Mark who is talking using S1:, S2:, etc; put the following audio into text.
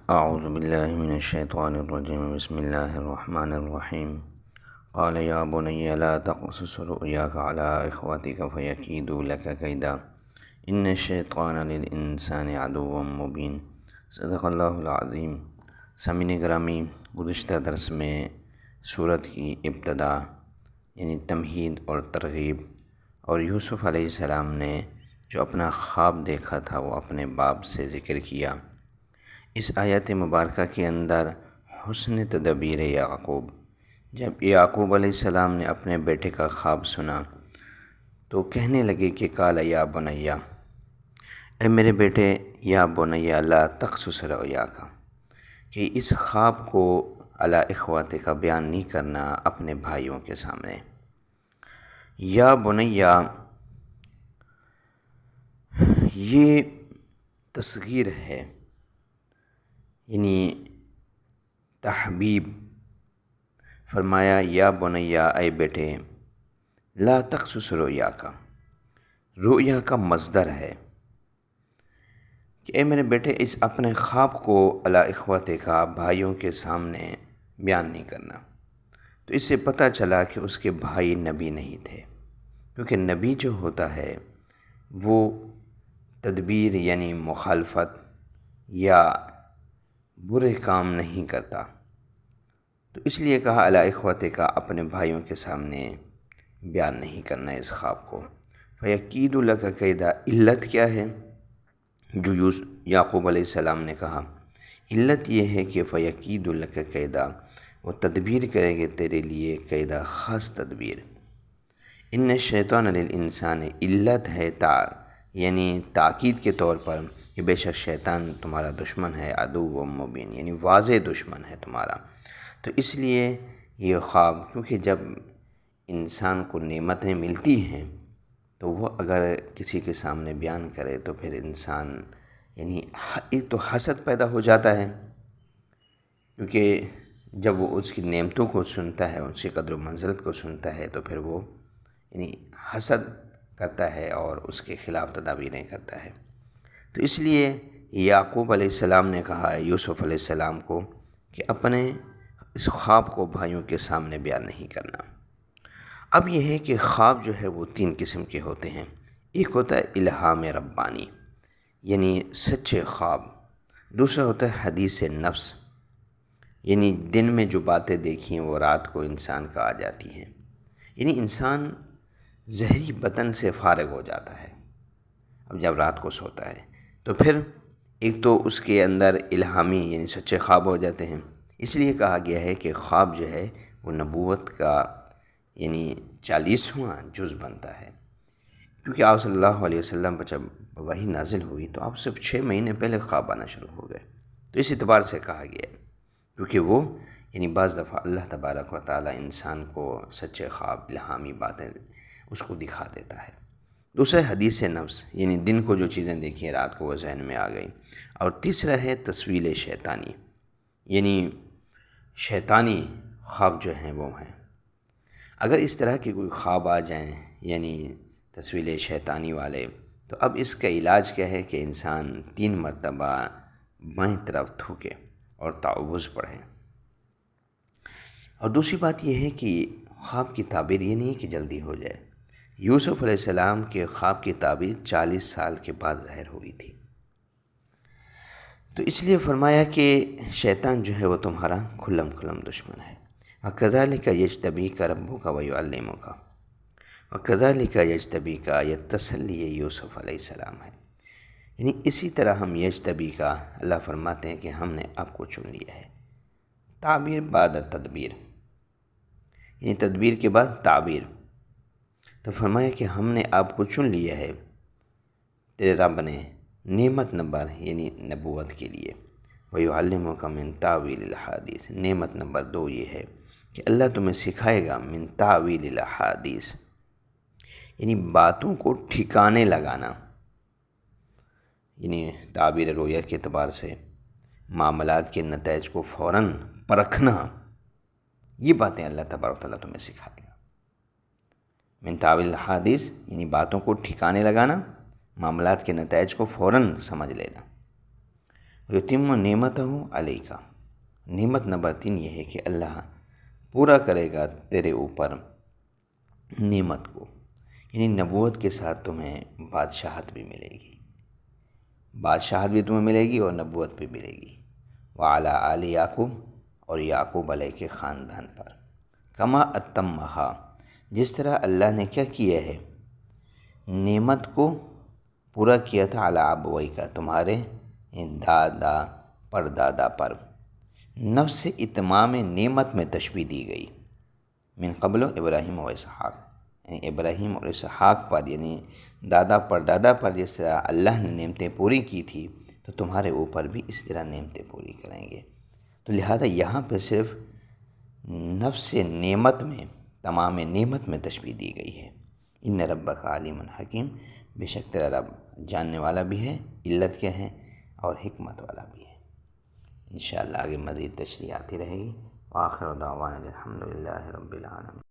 S1: اعوذ باللہ من الشیطان الرجیم بسم اللہ الرحمن الرحیم قال یا بنی لا تقصص رؤیاک علی اخوتک فیکیدوا لک کیدا ان الشیطان للانسان عدو مبین۔ صدق اللہ العظیم۔ سامعین گرامی، گزشتہ درس میں سورت کی ابتدا یعنی تمہید اور ترغیب اور یوسف علیہ السلام نے جو اپنا خواب دیکھا تھا وہ اپنے باپ سے ذکر کیا۔ اس آیت مبارکہ کے اندر حسن تدبیر یعقوب، جب یعقوب علیہ السلام نے اپنے بیٹے کا خواب سنا تو کہنے لگے کہ قال یا بنیا، اے میرے بیٹے، یا بنیا لا تقصص رؤیاک، کہ اس خواب کو علی اخواتک کا بیان نہیں کرنا اپنے بھائیوں کے سامنے۔ یا بنیا یہ تصغیر ہے، یعنی تحبیب۔ فرمایا یا بنیا، اے بیٹے، لا تقصص رؤیاک، رؤیا کا مصدر ہے کہ اے میرے بیٹے اس اپنے خواب کو علی اخوتک بھائیوں کے سامنے بیان نہیں کرنا۔ تو اس سے پتہ چلا کہ اس کے بھائی نبی نہیں تھے، کیونکہ نبی جو ہوتا ہے وہ تدبیر یعنی مخالفت یا برے کام نہیں کرتا۔ تو اس لیے کہا علی اخوتک، اپنے بھائیوں کے سامنے بیان نہیں کرنا اس خواب کو۔ فیکید لک کیدا، علت کیا ہے جو یعقوب علیہ السلام نے کہا؟ علت یہ ہے کہ فیکید لک کیدا، وہ تدبیر کریں گے تیرے لیے، کیدا خاص تدبیر۔ ان الشیطان للانسان، علت ہے یعنی تاکید کے طور پر کہ بے شک شیطان تمہارا دشمن ہے، عدو و مبین، یعنی واضح دشمن ہے تمہارا۔ تو اس لیے یہ خواب، کیونکہ جب انسان کو نعمتیں ملتی ہیں تو وہ اگر کسی کے سامنے بیان کرے تو پھر انسان یعنی ایک تو حسد پیدا ہو جاتا ہے، کیونکہ جب وہ اس کی نعمتوں کو سنتا ہے، اس کی قدر و منزلت کو سنتا ہے تو پھر وہ یعنی حسد کرتا ہے اور اس کے خلاف تدابیریں کرتا ہے۔ تو اس لیے یعقوب علیہ السلام نے کہا ہے یوسف علیہ السلام کو کہ اپنے اس خواب کو بھائیوں کے سامنے بیان نہیں کرنا۔ اب یہ ہے کہ خواب جو ہے وہ تین قسم کے ہوتے ہیں۔ ایک ہوتا ہے الہام ربانی، یعنی سچے خواب۔ دوسرا ہوتا ہے حدیث نفس، یعنی دن میں جو باتیں دیکھی ہیں وہ رات کو انسان کا آ جاتی ہیں، یعنی انسان ظہری بدن سے فارغ ہو جاتا ہے اب جب رات کو سوتا ہے۔ تو پھر ایک تو اس کے اندر الہامی یعنی سچے خواب ہو جاتے ہیں۔ اس لیے کہا گیا ہے کہ خواب جو ہے وہ نبوت کا یعنی 40واں جز بنتا ہے، کیونکہ آپ صلی اللہ علیہ وسلم پر جب وحی نازل ہوئی تو آپ سے 6 مہینے پہلے خواب آنا شروع ہو گئے۔ تو اس اعتبار سے کہا گیا ہے، کیونکہ وہ یعنی بعض دفعہ اللہ تبارک و تعالی انسان کو سچے خواب، الہامی باتیں اس کو دکھا دیتا ہے۔ دوسرا ہے حدیث نفس، یعنی دن کو جو چیزیں دیکھی ہیں رات کو وہ ذہن میں آ گئی۔ اور تیسرا ہے تسویل شیطانی، یعنی شیطانی خواب جو ہیں وہ ہیں۔ اگر اس طرح کے کوئی خواب آ جائیں یعنی تسویل شیطانی والے، تو اب اس کا علاج کیا ہے کہ انسان 3 مرتبہ بائیں طرف تھوکے اور تعوذ پڑھیں۔ اور دوسری بات یہ ہے کہ خواب کی تعبیر یہ نہیں کہ جلدی ہو جائے۔ یوسف علیہ السلام کے خواب کی تعبیر 40 سال کے بعد ظاہر ہوئی تھی۔ تو اس لیے فرمایا کہ شیطان جو ہے وہ تمہارا کھلم کھلم دشمن ہے۔ وَكَذَلِكَ يَجْتَبِيكَ رَبُّكَ وَيُعَلِّمُكَ، وَكَذَلِكَ يَجْتَبِيكَ، یہ تسلی یوسف علیہ السلام ہے، یعنی اسی طرح ہم یجتبیک، اللہ فرماتے ہیں کہ ہم نے آپ کو چن لیا ہے۔ تعبیر بعد تدبیر، یعنی تدبیر کے بعد تعبیر۔ تو فرمایا کہ ہم نے آپ کو چن لیا ہے، تیرے رب نے نعمت نمبر یعنی نبوت کے لیے۔ وَيُعَلِّمُكَ مِن تَأْوِيلِ الْأَحَادِيثِ، نعمت نمبر 2 یہ ہے کہ اللہ تمہیں سکھائے گا من تأویل الأحادیث، یعنی باتوں کو ٹھکانے لگانا، یعنی تعبیر رویا کے اعتبار سے معاملات کے نتائج کو فوراً پرکھنا، یہ باتیں اللہ تبارک و تعالیٰ تمہیں سکھائے گا۔ من تأویل الحادیث یعنی باتوں کو ٹھکانے لگانا، معاملات کے نتائج کو فوراً سمجھ لینا۔ یتم نعمتہ علیکا، نعمت نمبر 3 یہ ہے کہ اللہ پورا کرے گا تیرے اوپر نعمت کو، یعنی نبوت کے ساتھ تمہیں بادشاہت بھی ملے گی، بادشاہت بھی تمہیں ملے گی اور نبوت بھی ملے گی۔ وعلی آل یعقوب، اور یعقوب علیہ کے خاندان پر، کما اتمہا، جس طرح اللہ نے کیا کیا ہے، نعمت کو پورا کیا تھا، علی ابویکا، تمہارے دادا پردادا پر۔ نفس اتمام نعمت میں تشبیہ دی گئی، من قبل ابراہیم و اسحاق، یعنی ابراہیم اور اسحاق پر، یعنی دادا پردادا پر جس طرح اللہ نے نعمتیں پوری کی تھی تو تمہارے اوپر بھی اس طرح نعمتیں پوری کریں گے۔ تو لہٰذا یہاں پہ صرف نفس نعمت میں، تمام نعمت میں تشبیہ دی گئی ہے۔ ان ربک علیم حکیم، بے شک تیرا رب جاننے والا بھی ہے، علت کیا ہے، اور حکمت والا بھی ہے۔ انشاءاللہ آگے مزید تشریح آتی رہے گی۔ وآخر دعوانا الحمدللہ رب العالمین۔